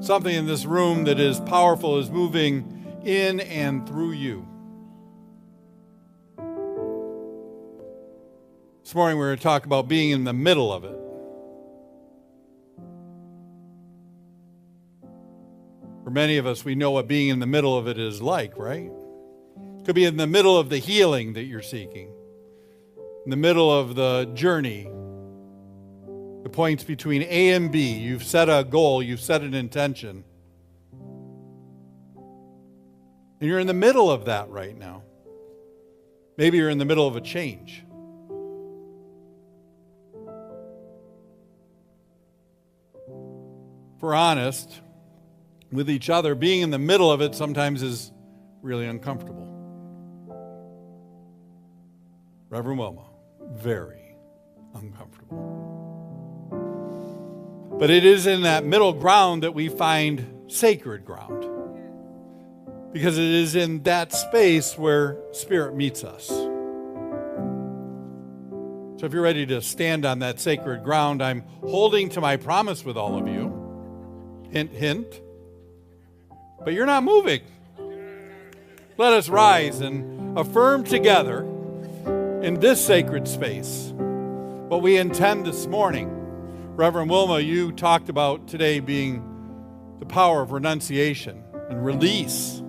Something in this room that is powerful is moving in and through you. This morning we're going to talk about being in the middle of it. For many of us, we know what being in the middle of it is like, right? It could be in the middle of the healing that you're seeking, in the middle of the journey, the points between A and B. You've set a goal, you've set an intention. And you're in the middle of that right now. Maybe you're in the middle of a change. If we're honest with each other, being in the middle of it sometimes is really uncomfortable. Reverend Wilma, very uncomfortable. But it is in that middle ground that we find sacred ground. Because it is in that space where Spirit meets us. So if you're ready to stand on that sacred ground, I'm holding to my promise with all of you. Hint, hint. But you're not moving. Let us rise and affirm together in this sacred space what we intend this morning. Reverend Wilma, you talked about today being the power of renunciation and release.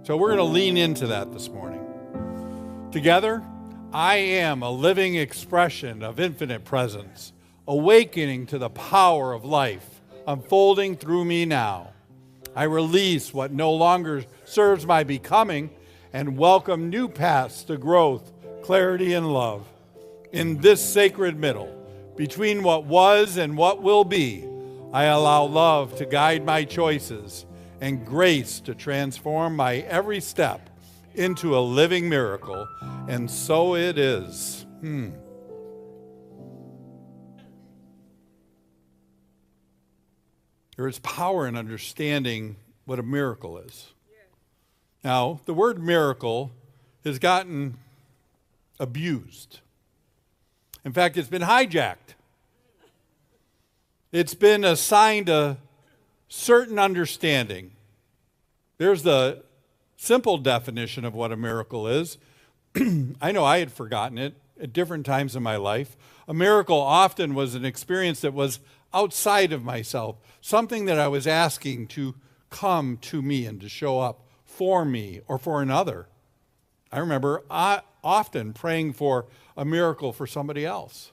So we're going to lean into that this morning. Together, I am a living expression of infinite presence, awakening to the power of life, unfolding through me now. I release what no longer serves my becoming and welcome new paths to growth, clarity, and love. In this sacred middle, between what was and what will be, I allow love to guide my choices and grace to transform my every step into a living miracle. And so it is. There is power in understanding what a miracle is. Now, the word miracle has gotten abused. In fact, it's been hijacked. It's been assigned a certain understanding. There's the simple definition of what a miracle is. I know I had forgotten it at different times in my life. A miracle often was an experience that was outside of myself, something that I was asking to come to me and to show up for me or for another. I remember often praying for a miracle for somebody else.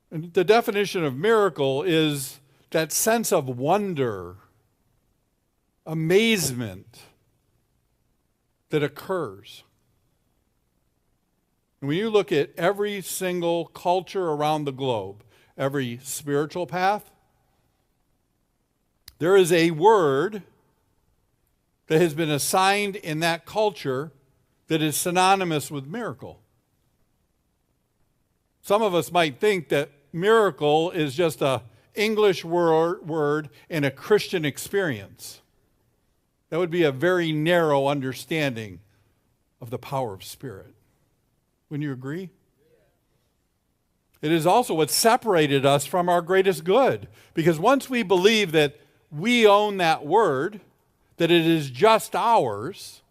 And the definition of miracle is that sense of wonder, amazement that occurs. And when you look at every single culture around the globe, every spiritual path, there is a word that has been assigned in that culture that is synonymous with miracle. Some of us might think that miracle is just an English word in a Christian experience. That would be a very narrow understanding of the power of Spirit. Wouldn't you agree? It is also what separated us from our greatest good. Because once we believe that we own that word, that it is just ours,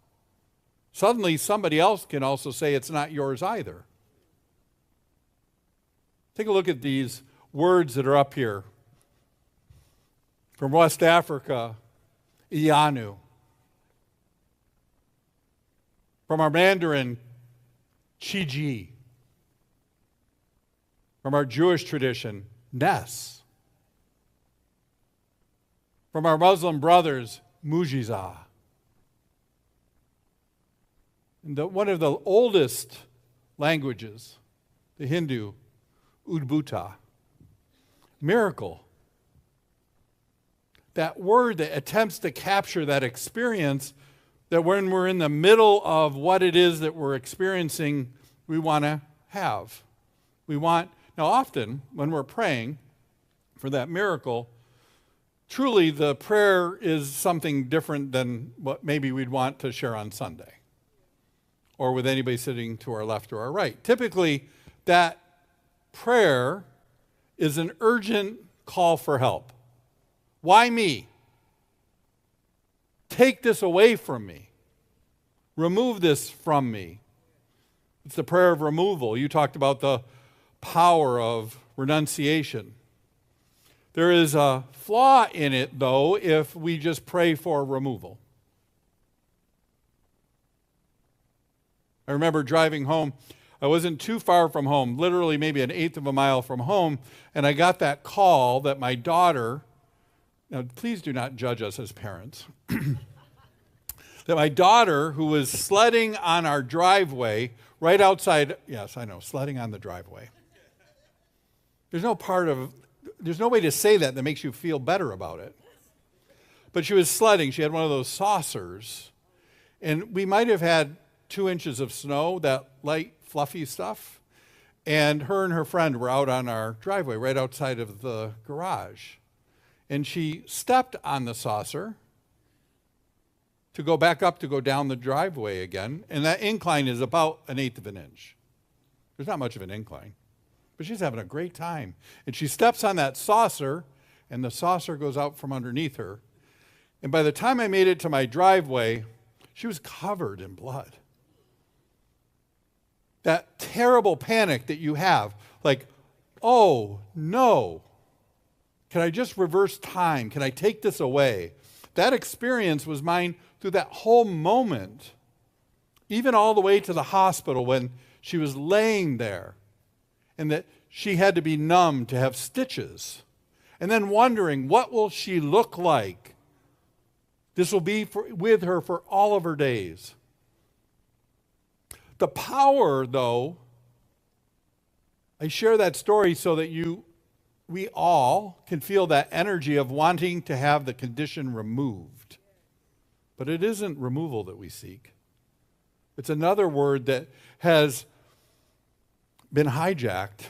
suddenly somebody else can also say it's not yours either. Take a look at these words that are up here. From West Africa, Ianu. From our Mandarin, Chiji. From our Jewish tradition, Nes. From our Muslim brothers, Mujiza. And one of the oldest languages, the Hindu, Udbhuta. Miracle. That word that attempts to capture that experience that when we're in the middle of what it is that we're experiencing, we want to have. Now often when we're praying for that miracle, truly the prayer is something different than what maybe we'd want to share on Sunday or with anybody sitting to our left or our right. Typically, that prayer is an urgent call for help. Why me? Take this away from me. Remove this from me. It's the prayer of removal. You talked about the power of renunciation. There is a flaw in it, though, if we just pray for removal. I remember driving home. I wasn't too far from home, literally maybe an eighth of a mile from home, and I got that call that my daughter, now please do not judge us as parents, that my daughter, who was sledding on our driveway right outside, yes, I know, sledding on the driveway. There's no way to say that makes you feel better about it. But she was sledding. She had one of those saucers, and we might have had 2 inches of snow, that light, fluffy stuff. And her friend were out on our driveway right outside of the garage. And she stepped on the saucer to go back up to go down the driveway again. And that incline is about an eighth of an inch. There's not much of an incline. But she's having a great time. And she steps on that saucer, and the saucer goes out from underneath her. And by the time I made it to my driveway, she was covered in blood. That terrible panic that you have, like, oh, no. Can I just reverse time? Can I take this away? That experience was mine through that whole moment, even all the way to the hospital when she was laying there and that she had to be numb to have stitches, and then wondering, what will she look like? This will be with her for all of her days. The power, though, I share that story so that we all can feel that energy of wanting to have the condition removed. But it isn't removal that we seek. It's another word that has been hijacked.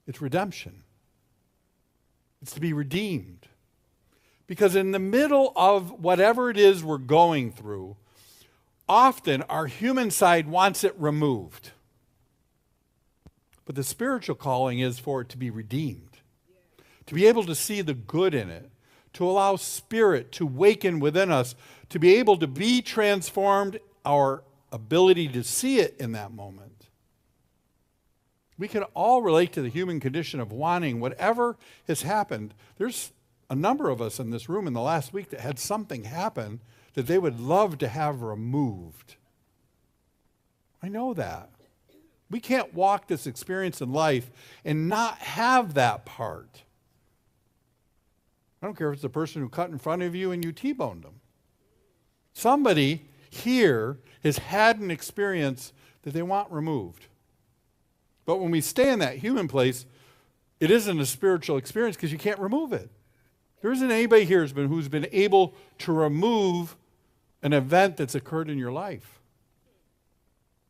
It's redemption. It's to be redeemed. Because in the middle of whatever it is we're going through, often our human side wants it removed. But the spiritual calling is for it to be redeemed, to be able to see the good in it, to allow spirit to waken within us, to be able to be transformed, our ability to see it in that moment. We can all relate to the human condition of wanting whatever has happened. There's a number of us in this room in the last week that had something happen that they would love to have removed. I know that. We can't walk this experience in life and not have that part. I don't care if it's the person who cut in front of you and you T-boned them. Somebody here has had an experience that they want removed. But when we stay in that human place, it isn't a spiritual experience because you can't remove it. There isn't anybody here who's been able to remove an event that's occurred in your life.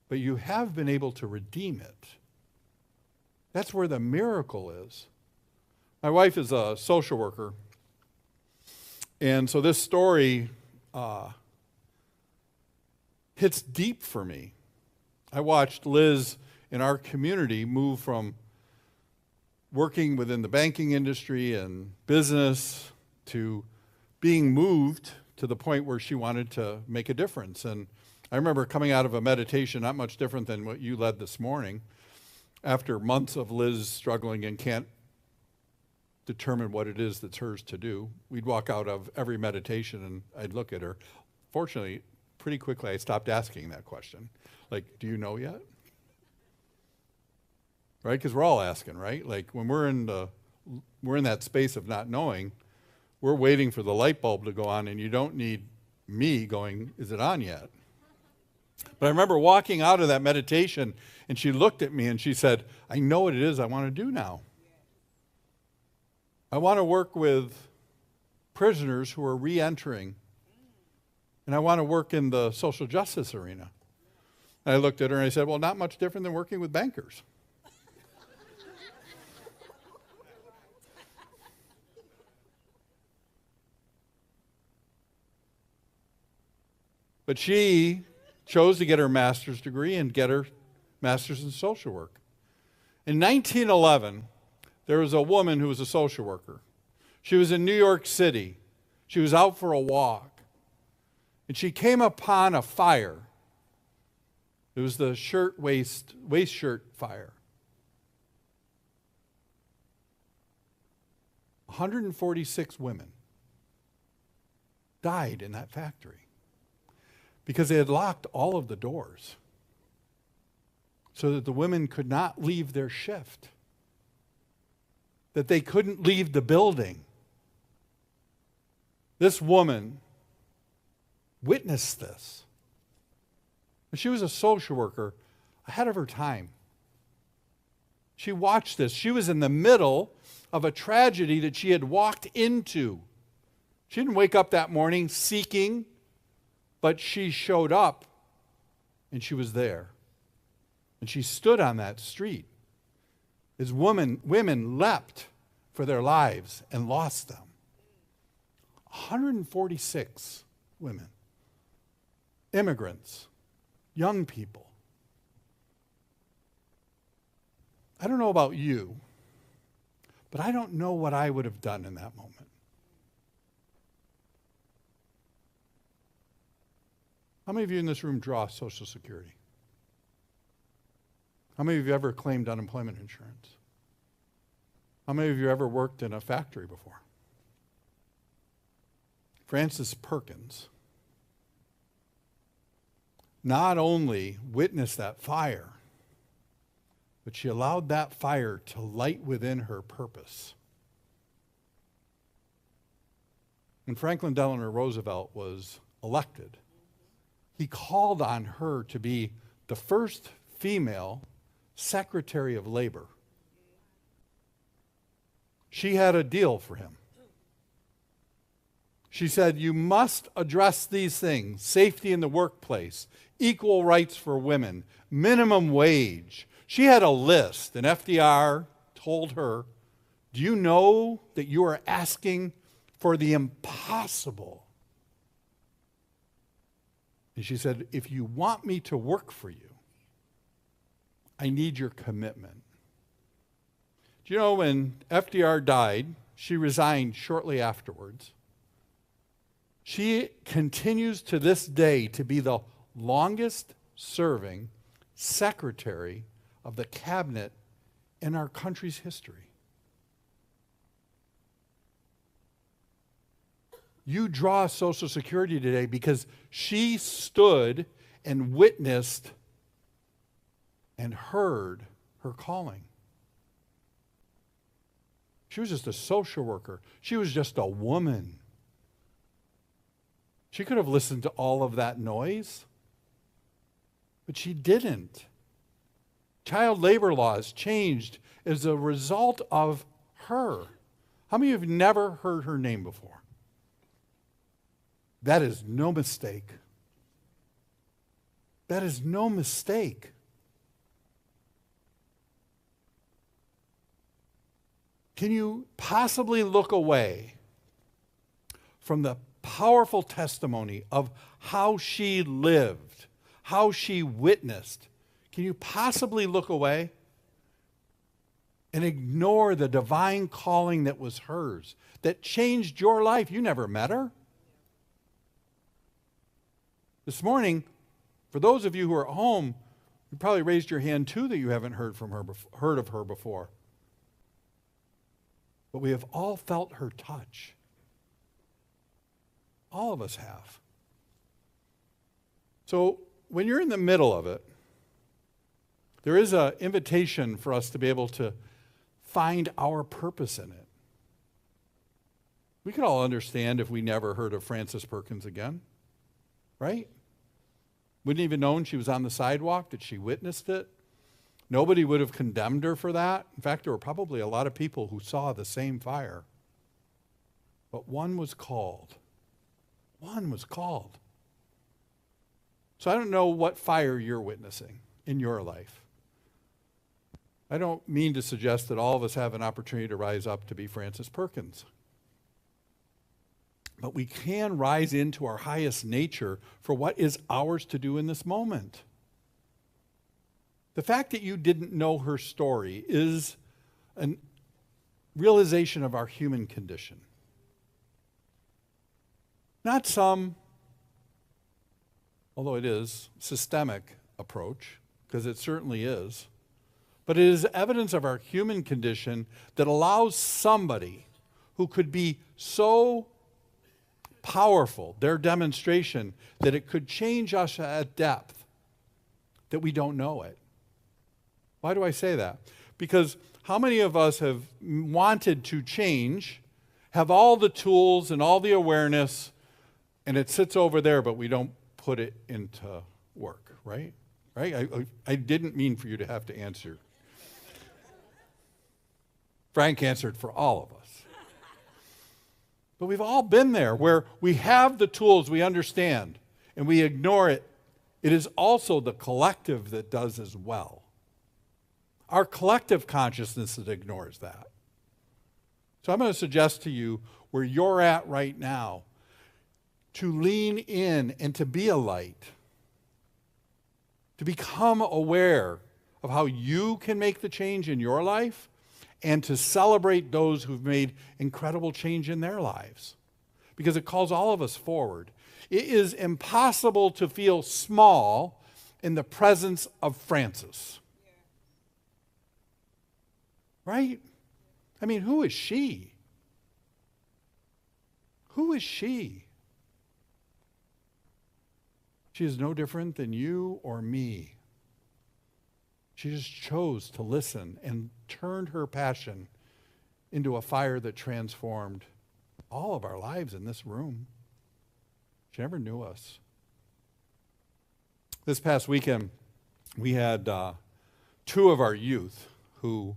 But you have been able to redeem it. That's where the miracle is. My wife is a social worker. And so this story hits deep for me. I watched Liz in our community move from working within the banking industry and business to being moved to the point where she wanted to make a difference. And I remember coming out of a meditation, not much different than what you led this morning, after months of Liz struggling and can't determine what it is that's hers to do. We'd walk out of every meditation and I'd look at her. Fortunately, pretty quickly I stopped asking that question. Like, do you know yet? Right? Because we're all asking, right? Like when we're in that space of not knowing, we're waiting for the light bulb to go on, and you don't need me going, is it on yet? But I remember walking out of that meditation, and she looked at me and she said, I know what it is I want to do now. I want to work with prisoners who are re-entering, and I want to work in the social justice arena. And I looked at her and I said, well, not much different than working with bankers. But she chose to get her master's degree and get her master's in social work. In 1911, there was a woman who was a social worker. She was in New York City. She was out for a walk. And she came upon a fire. It was the waist shirt fire. 146 women died in that factory because they had locked all of the doors so that the women could not leave their shift, that they couldn't leave the building. This woman witnessed this. She was a social worker ahead of her time. She watched this. She was in the middle of a tragedy that she had walked into. She didn't wake up that morning seeking, but she showed up and she was there. And she stood on that street as women leapt for their lives and lost them. 146 women, immigrants, young people. I don't know about you, but I don't know what I would have done in that moment. How many of you in this room draw Social Security? How many of you ever claimed unemployment insurance? How many of you ever worked in a factory before? Frances Perkins not only witnessed that fire, but she allowed that fire to light within her purpose. When Franklin Delano Roosevelt was elected, he called on her to be the first female Secretary of Labor. She had a deal for him. She said, you must address these things: safety in the workplace, equal rights for women, minimum wage. She had a list, and FDR told her, do you know that you are asking for the impossible? And she said, if you want me to work for you, I need your commitment. Do you know when FDR died, she resigned shortly afterwards. She continues to this day to be the longest serving secretary of the cabinet in our country's history. You draw Social Security today because she stood and witnessed and heard her calling. She was just a social worker. She was just a woman. She could have listened to all of that noise, but she didn't. Child labor laws changed as a result of her. How many of you have never heard her name before? That is no mistake. That is no mistake. Can you possibly look away from the powerful testimony of how she lived, how she witnessed? Can you possibly look away and ignore the divine calling that was hers, that changed your life? You never met her. This morning, for those of you who are at home, you probably raised your hand too that you haven't heard of her before. But we have all felt her touch. All of us have. So when you're in the middle of it, there is an invitation for us to be able to find our purpose in it. We could all understand if we never heard of Frances Perkins again, right? Wouldn't even known she was on the sidewalk, that she witnessed it. Nobody would have condemned her for that. In fact, there were probably a lot of people who saw the same fire. But one was called. One was called. So I don't know what fire you're witnessing in your life. I don't mean to suggest that all of us have an opportunity to rise up to be Frances Perkins. But we can rise into our highest nature for what is ours to do in this moment. The fact that you didn't know her story is an realization of our human condition. Not some, although it is, systemic approach, because it certainly is, but it is evidence of our human condition that allows somebody who could be so powerful, their demonstration, that it could change us at depth, that we don't know it. Why do I say that? Because how many of us have wanted to change, have all the tools and all the awareness, and it sits over there, but we don't put it into work, right? Right? I didn't mean for you to have to answer. Frank answered for all of us. But we've all been there where we have the tools, we understand, and we ignore it. It is also the collective that does as well. Our collective consciousness that ignores that. So I'm going to suggest to you where you're at right now to lean in and to be a light, to become aware of how you can make the change in your life, and to celebrate those who've made incredible change in their lives. Because it calls all of us forward. It is impossible to feel small in the presence of Frances. Right? I mean, who is she? Who is she? She is no different than you or me. She just chose to listen and turned her passion into a fire that transformed all of our lives in this room. She never knew us. This past weekend, we had two of our youth who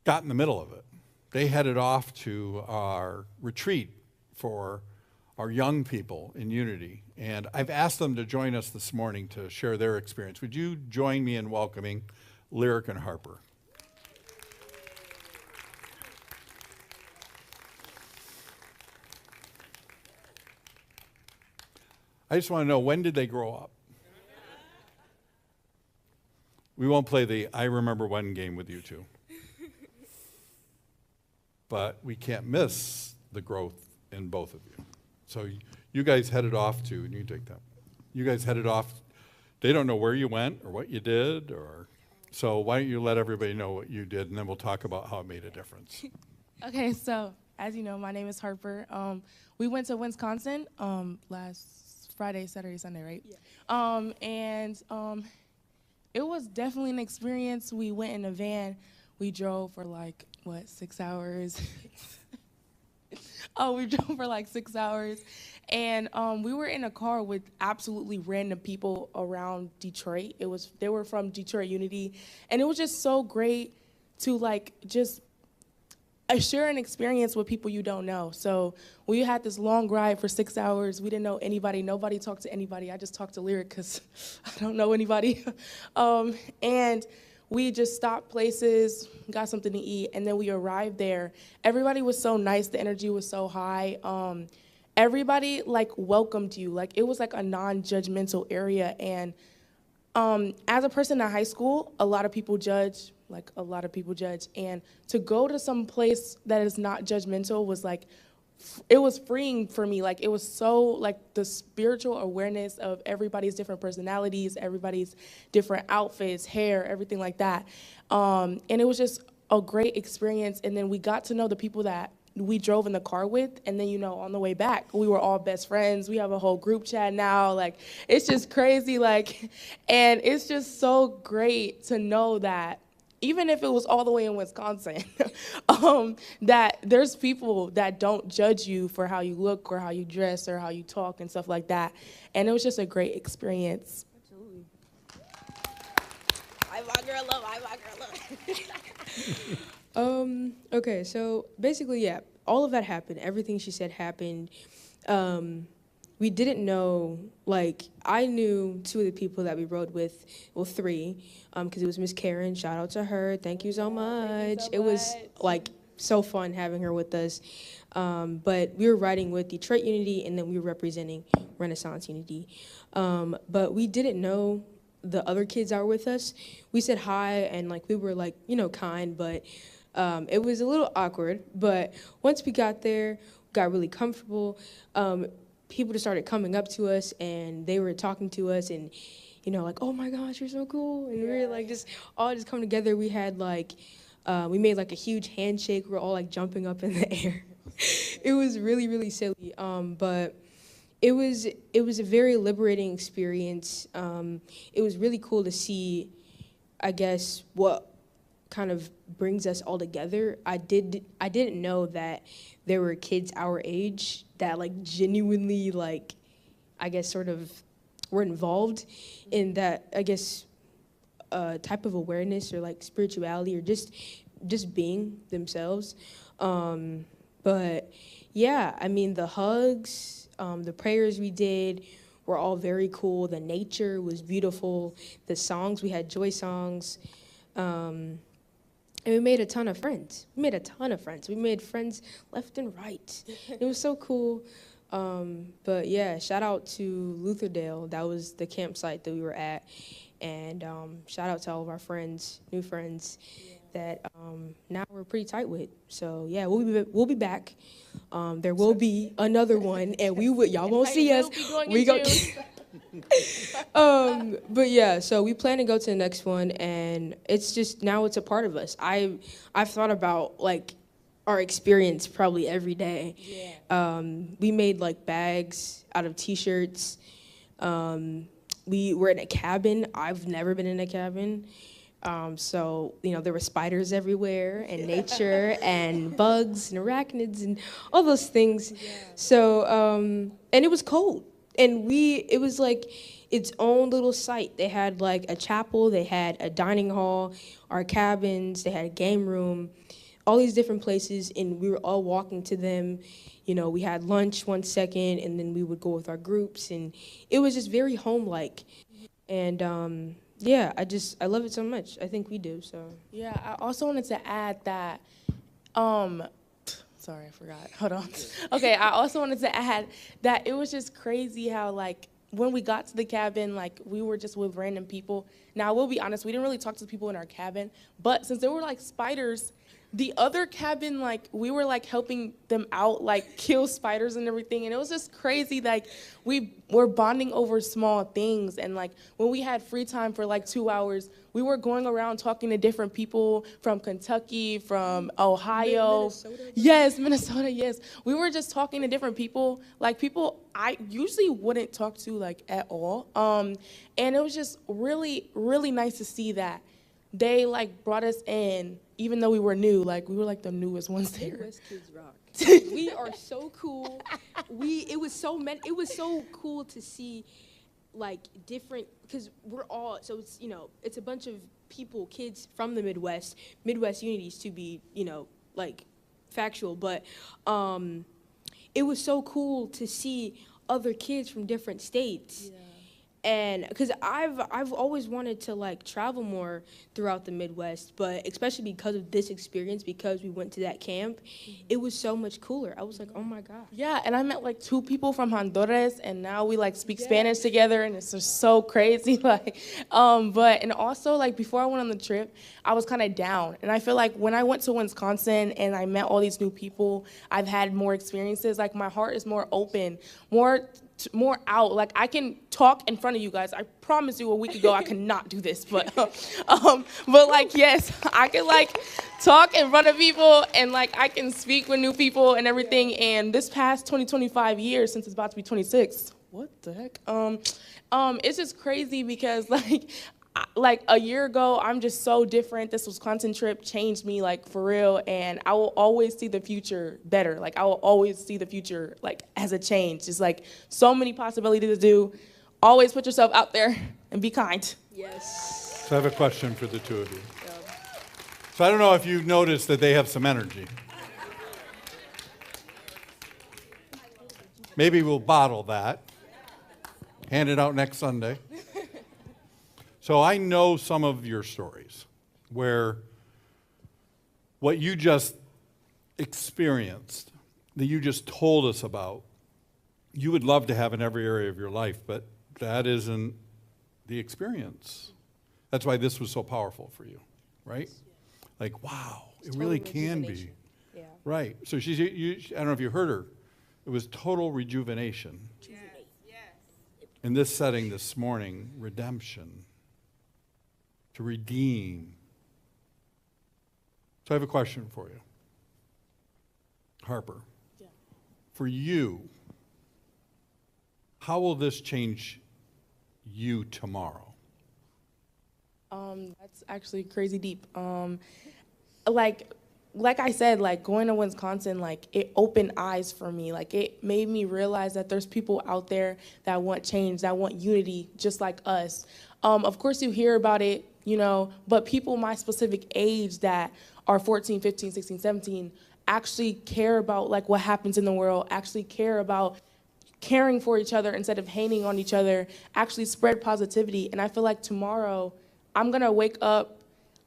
got in the middle of it. They headed off to our retreat for our young people in Unity. And I've asked them to join us this morning to share their experience. Would you join me in welcoming Lyric and Harper? I just want to know, when did they grow up? We won't play the I remember when game with you two. But we can't miss the growth in both of you. So you guys headed off to, and you take that. You guys headed off. They don't know where you went or what you did, or so why don't you let everybody know what you did, and then we'll talk about how it made a difference. Okay, so as you know, my name is Harper. We went to Wisconsin last Friday, Saturday, Sunday, right? Yeah. It was definitely an experience. We went in a van. We drove for 6 hours? We drove for 6 hours. And we were in a car with absolutely random people around Detroit. They were from Detroit Unity. And it was just so great to just share an experience with people you don't know. So we had this long ride for 6 hours. We didn't know anybody. Nobody talked to anybody. I just talked to Lyric because I don't know anybody. And we just stopped places, got something to eat, and then we arrived there. Everybody was so nice. The energy was so high. Everybody welcomed you. It was a non-judgmental area. And as a person in high school, a lot of people judge. And to go to some place that is not judgmental was it was freeing for me. It was so the spiritual awareness of everybody's different personalities, everybody's different outfits, hair, everything like that. And it was just a great experience. And then we got to know the people that we drove in the car with. And then, on the way back, we were all best friends. We have a whole group chat now. It's just crazy. And it's just so great to know that even if it was all the way in Wisconsin, that there's people that don't judge you for how you look or how you dress or how you talk and stuff like that. And it was just a great experience. Absolutely. I my girl love, I my girl love. Okay, so basically, yeah, all of that happened. Everything she said happened. We didn't know, I knew two of the people that we rode with, well, three, because it was Miss Karen. Shout out to her. Thank you so much. It was, so fun having her with us. But we were riding with Detroit Unity, and then we were representing Renaissance Unity. But we didn't know the other kids that were with us. We said hi, and, we were, kind, but It was a little awkward, but once we got there, got really comfortable. People just started coming up to us, and they were talking to us, and like, oh my gosh, you're so cool, and we were like just all just come together. We had like, we made like a huge handshake. We're all like jumping up in the air. It was really, really silly, but it was a very liberating experience. It was really cool to see, I guess, what kind of brings us all together. I didn't know that there were kids our age that like genuinely like, I guess, sort of were involved in that, I guess, type of awareness or like spirituality or just being themselves. But yeah, I mean, the hugs, the prayers we did were all very cool. The nature was beautiful. The songs, we had joy songs. And we made a ton of friends. We made friends left and right. It was so cool. But yeah, shout out to Lutherdale. That was the campsite that we were at. And shout out to all of our friends, new friends, that now we're pretty tight with. So yeah, we'll be back. There will be another one, and y'all won't see us. We go. But yeah, so we plan to go to the next one, and it's just now it's a part of us. I've thought about like our experience probably every day. Yeah. We made like bags out of T-shirts. We were in a cabin. I've never been in a cabin. So, there were spiders everywhere and nature and bugs and arachnids and all those things. Yeah. So, and it was cold. And it was like its own little site. They had like a chapel, they had a dining hall, our cabins, they had a game room, all these different places, and we were all walking to them. We had lunch 1 second, and then we would go with our groups, and it was just very home-like. And yeah, I love it so much. I think we do, so. Yeah, I also wanted to add that, sorry, I forgot. Hold on. Okay, I also wanted to add that it was just crazy how, like, when we got to the cabin, like, we were just with random people. Now, I will be honest, we didn't really talk to the people in our cabin, but since there were, like, spiders, the other cabin, like, we were, like, helping them out, like, kill spiders and everything, and it was just crazy, like, we were bonding over small things, and, like, when we had free time for, like, 2 hours, we were going around talking to different people from Kentucky, from Ohio. Minnesota? Yes, Minnesota, yes. We were just talking to different people, like, people I usually wouldn't talk to, like, at all, and it was just really, really nice to see that they, like, brought us in, even though we were new, like, we were, like, the newest ones there. Midwest kids rock. We are so cool. It was so cool to see, like, different, because we're all, so it's, it's a bunch of people, kids from the Midwest unities to be, like, factual, but it was so cool to see other kids from different states. Yeah. And because I've always wanted to like travel more throughout the Midwest, but especially because of this experience, because we went to that camp, it was so much cooler. I was like, oh my God. Yeah, and I met like 2 people from Honduras, and now we like speak Spanish together, and it's just so crazy. Like, and also like before I went on the trip, I was kind of down, and I feel like when I went to Wisconsin and I met all these new people, I've had more experiences. Like my heart is more open, more out. Like I can talk in front of you guys. I promise you a week ago I could not do this, but like yes, I can like talk in front of people, and like I can speak with new people and everything. And this past 25 years, since it's about to be 26, what the heck? It's just crazy because like a year ago, I'm just so different. This Wisconsin trip changed me, like, for real, and I will always see the future better. Like, I will always see the future, like, as a change. It's, like, so many possibilities to do. Always put yourself out there and be kind. Yes. So I have a question for the two of you. So I don't know if you've noticed that they have some energy. Maybe we'll bottle that, hand it out next Sunday. So I know some of your stories where what you just experienced, that you just told us about, you would love to have in every area of your life, but that isn't the experience. That's why this was so powerful for you, right? Like, wow, it Total really can be. rejuvenation. Yeah. Right. So I don't know if you heard her. It was total rejuvenation. In this setting this morning, redemption. To redeem. So I have a question for you. Harper. Yeah. For you, how will this change you tomorrow? That's actually crazy deep. Like I said, like going to Wisconsin, like it opened eyes for me. Like it made me realize that there's people out there that want change, that want unity, just like us. Of course you hear about it, you know, but people my specific age that are 14, 15, 16, 17 actually care about like what happens in the world, actually care about caring for each other instead of hating on each other, actually spread positivity. And I feel like tomorrow I'm gonna wake up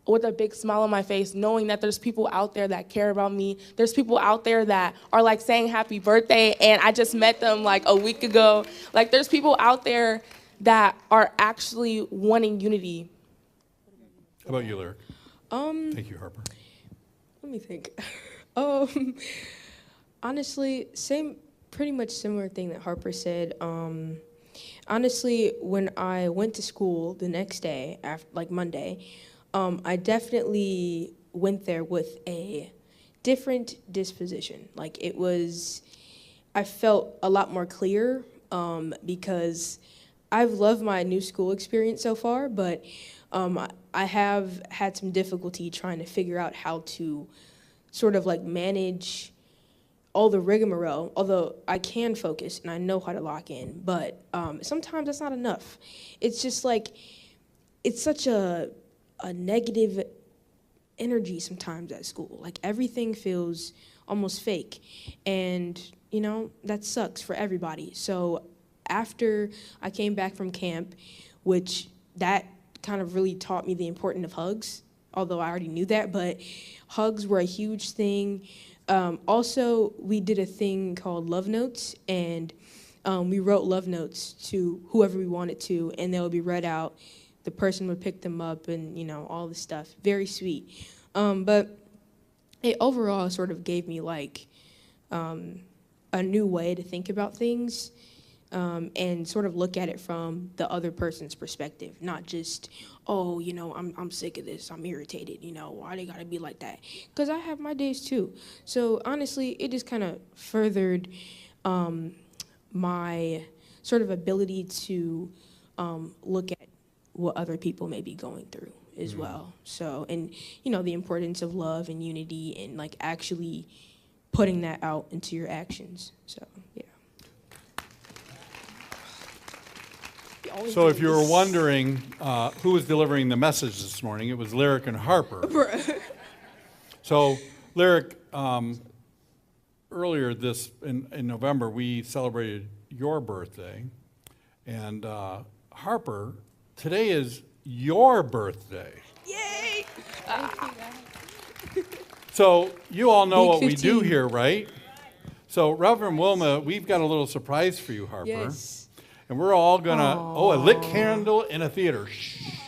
with a big smile on my face, knowing that there's people out there that care about me. There's people out there that are like saying happy birthday, and I just met them like a week ago. Like there's people out there that are actually wanting unity. How about you, Lyric? Thank you, Harper. Let me think. Honestly, pretty much similar thing that Harper said. Honestly, when I went to school the next day, after like Monday, I definitely went there with a different disposition. Like I felt a lot more clear because I've loved my new school experience so far, but I have had some difficulty trying to figure out how to sort of like manage all the rigmarole, although I can focus and I know how to lock in, but sometimes that's not enough. It's just like, it's such a negative energy sometimes at school. Like everything feels almost fake, and you know, that sucks for everybody. So after I came back from camp, which that kind of really taught me the importance of hugs, although I already knew that, but hugs were a huge thing. Also, we did a thing called love notes, and we wrote love notes to whoever we wanted to, and they would be read out. The person would pick them up, and you know, all this stuff. Very sweet. But it overall sort of gave me like a new way to think about things, and sort of look at it from the other person's perspective, not just, oh, you know, I'm sick of this, I'm irritated, you know, why they gotta be like that? Because I have my days too. So honestly, it just kind of furthered my sort of ability to look at what other people may be going through as well. So, and you know, the importance of love and unity and like actually putting that out into your actions. So, yeah. So if you were wondering who was delivering the message this morning, it was Lyric and Harper. So Lyric, earlier in November, we celebrated your birthday. And Harper, today is your birthday. Yay! So you all know Big what we 15. do here, right? So Reverend Wilma, we've got a little surprise for you, Harper. Yes. And we're all gonna, a lit candle in a theater. Shh.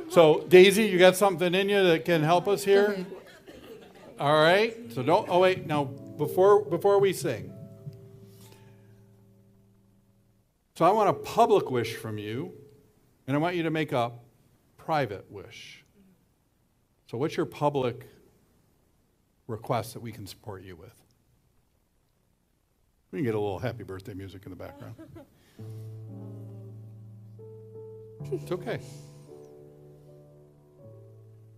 So Daisy, you got something in you that can help us here? All right. So don't, oh wait, now before we sing. So I want a public wish from you, and I want you to make a private wish. So what's your public request that we can support you with? We can get a little happy birthday music in the background. It's okay.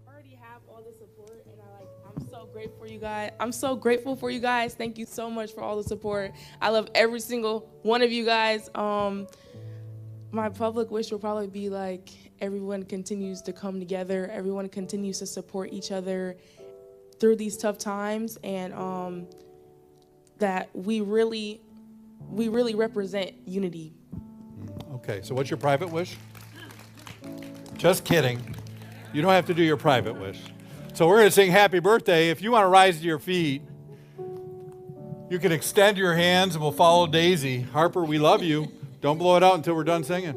I already have all the support, and I'm so grateful for you guys. I'm so grateful for you guys. Thank you so much for all the support. I love every single one of you guys. My public wish will probably be like everyone continues to come together. Everyone continues to support each other through these tough times, and that we really represent unity. Okay, so what's your private wish? Just kidding. You don't have to do your private wish. So we're going to sing happy birthday. If you want to rise to your feet, you can extend your hands and we'll follow Daisy. Harper, we love you. Don't blow it out until we're done singing.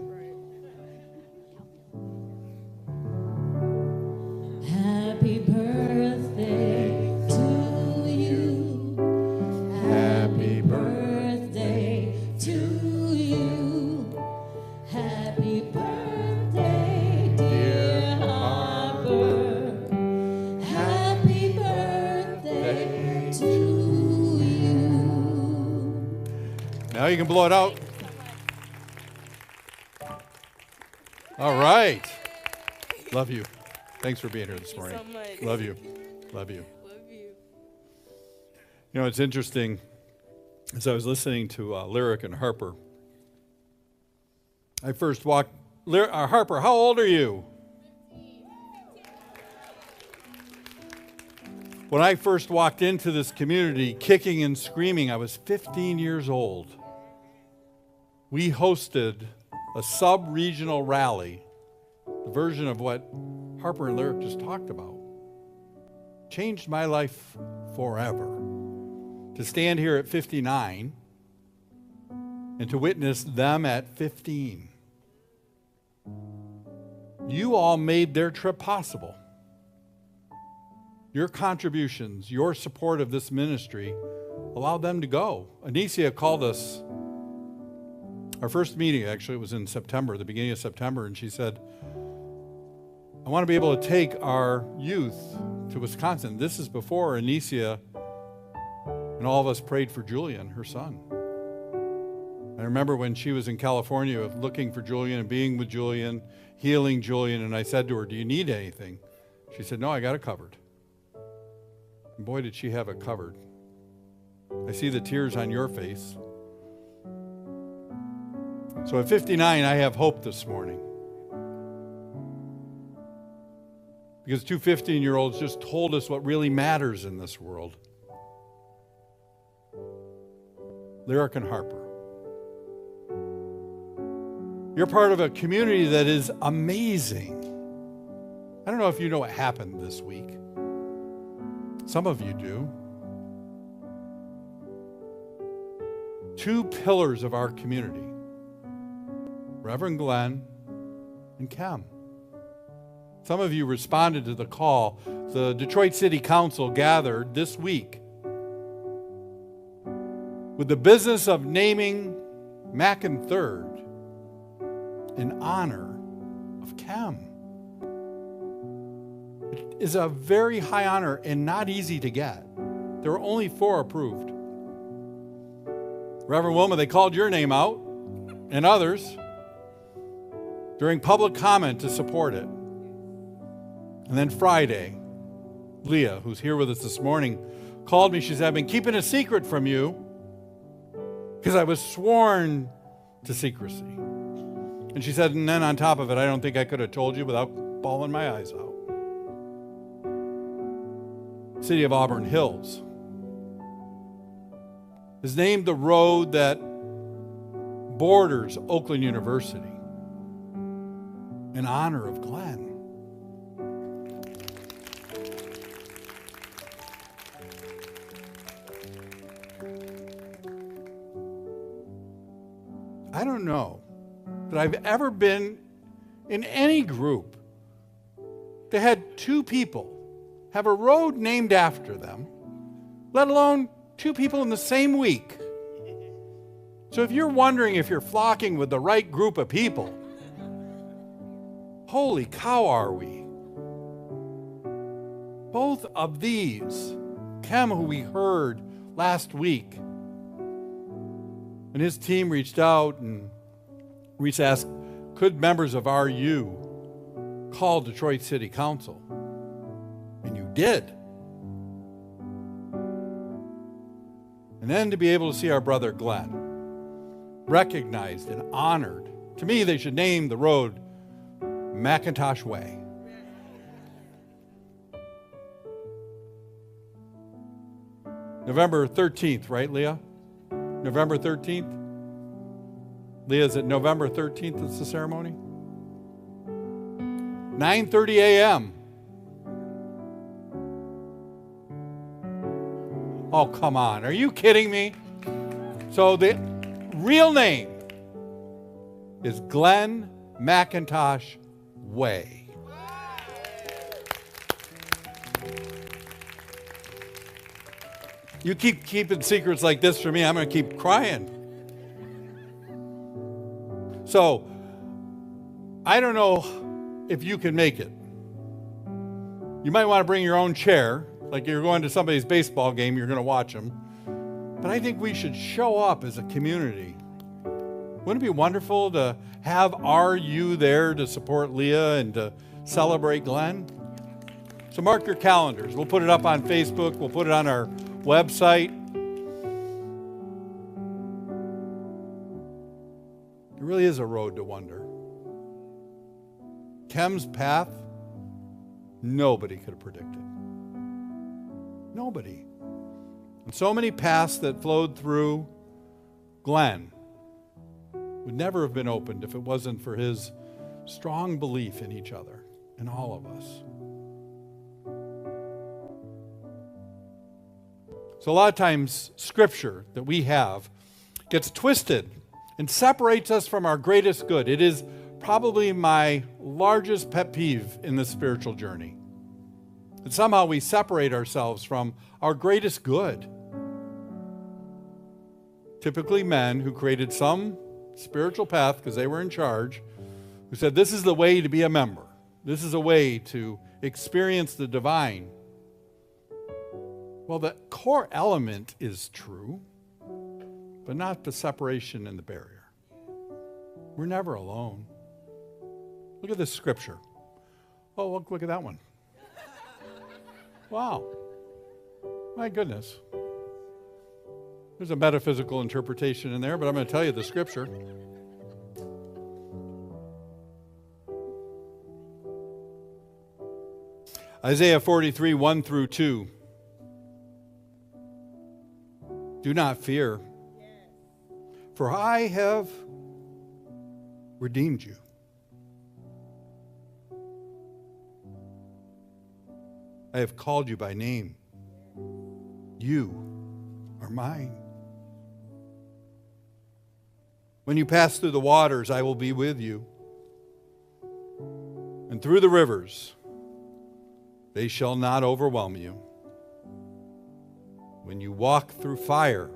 Now you can blow it out. All right. Love you. Thanks for being here this morning. Thank you so much. Love you. Love you. Love you. You know, it's interesting. As I was listening to Lyric and Harper, I first walked. Harper, how old are you? When I first walked into this community, kicking and screaming, I was 15 years old. We hosted a sub-regional rally, the version of what Harper and Lyric just talked about. Changed my life forever. To stand here at 59 and to witness them at 15. You all made their trip possible. Your contributions, your support of this ministry allowed them to go. Anicia called us, our first meeting actually was in September, the beginning of September, and she said, I want to be able to take our youth to Wisconsin. This is before Anicia and all of us prayed for Julian, her son. I remember when she was in California looking for Julian and being with Julian, healing Julian, and I said to her, do you need anything? She said, no, I got it covered. And boy, did she have it covered. I see the tears on your face. So at 59, I have hope this morning. Because two 15-year-olds just told us what really matters in this world. Lyric and Harper. You're part of a community that is amazing. I don't know if you know what happened this week. Some of you do. Two pillars of our community, Reverend Glenn and Cam. Some of you responded to the call. The Detroit City Council gathered this week with the business of naming Mackin III in honor of Cam. It is a very high honor and not easy to get. There were only 4 approved. Reverend Wilma, they called your name out and others during public comment to support it. And then Friday, Leah, who's here with us this morning, called me. She said, I've been keeping a secret from you because I was sworn to secrecy. And she said, and then on top of it, I don't think I could have told you without bawling my eyes out. City of Auburn Hills is named the road that borders Oakland University in honor of Glenn. I don't know that I've ever been in any group that had 2 people have a road named after them, let alone 2 people in the same week. So if you're wondering if you're flocking with the right group of people, holy cow, are we? Both of these, Cam, who we heard last week, and his team reached out and asked, could members of RU call Detroit City Council? And you did. And then to be able to see our brother Glenn recognized and honored. To me, they should name the road McIntosh Way. November 13th, right, Leah? November 13th? Leah, is it November 13th is the ceremony? 9:30 a.m. Oh, come on. Are you kidding me? So the real name is Glenn McIntosh Way. You keep keeping secrets like this from me, I'm going to keep crying. So, I don't know if you can make it. You might want to bring your own chair, like you're going to somebody's baseball game, you're going to watch them. But I think we should show up as a community Wouldn't it be wonderful to have our you there to support Leah and to celebrate Glenn? So mark your calendars. We'll put it up on Facebook. We'll put it on our website. It really is a road to wonder. Kem's path, nobody could have predicted. Nobody. And so many paths that flowed through Glenn would never have been opened if it wasn't for his strong belief in each other and all of us. So a lot of times, Scripture that we have gets twisted and separates us from our greatest good. It is probably my largest pet peeve in the spiritual journey. That somehow we separate ourselves from our greatest good. Typically men who created some spiritual path because they were in charge, who said this is the way to be a member. This is a way to experience the divine. Well, the core element is true, but not the separation and the barrier. We're never alone. Look at this scripture. Oh, look at that one. Wow. My goodness. There's a metaphysical interpretation in there, but I'm going to tell you the scripture. Isaiah 43, 1 through 2. Do not fear, for I have redeemed you. I have called you by name. You are mine. When you pass through the waters, I will be with you. And through the rivers, they shall not overwhelm you. When you walk through fire,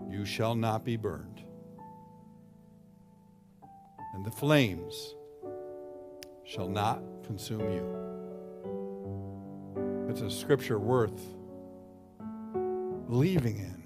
you shall not be burned. And the flames shall not consume you. It's a scripture worth believing in.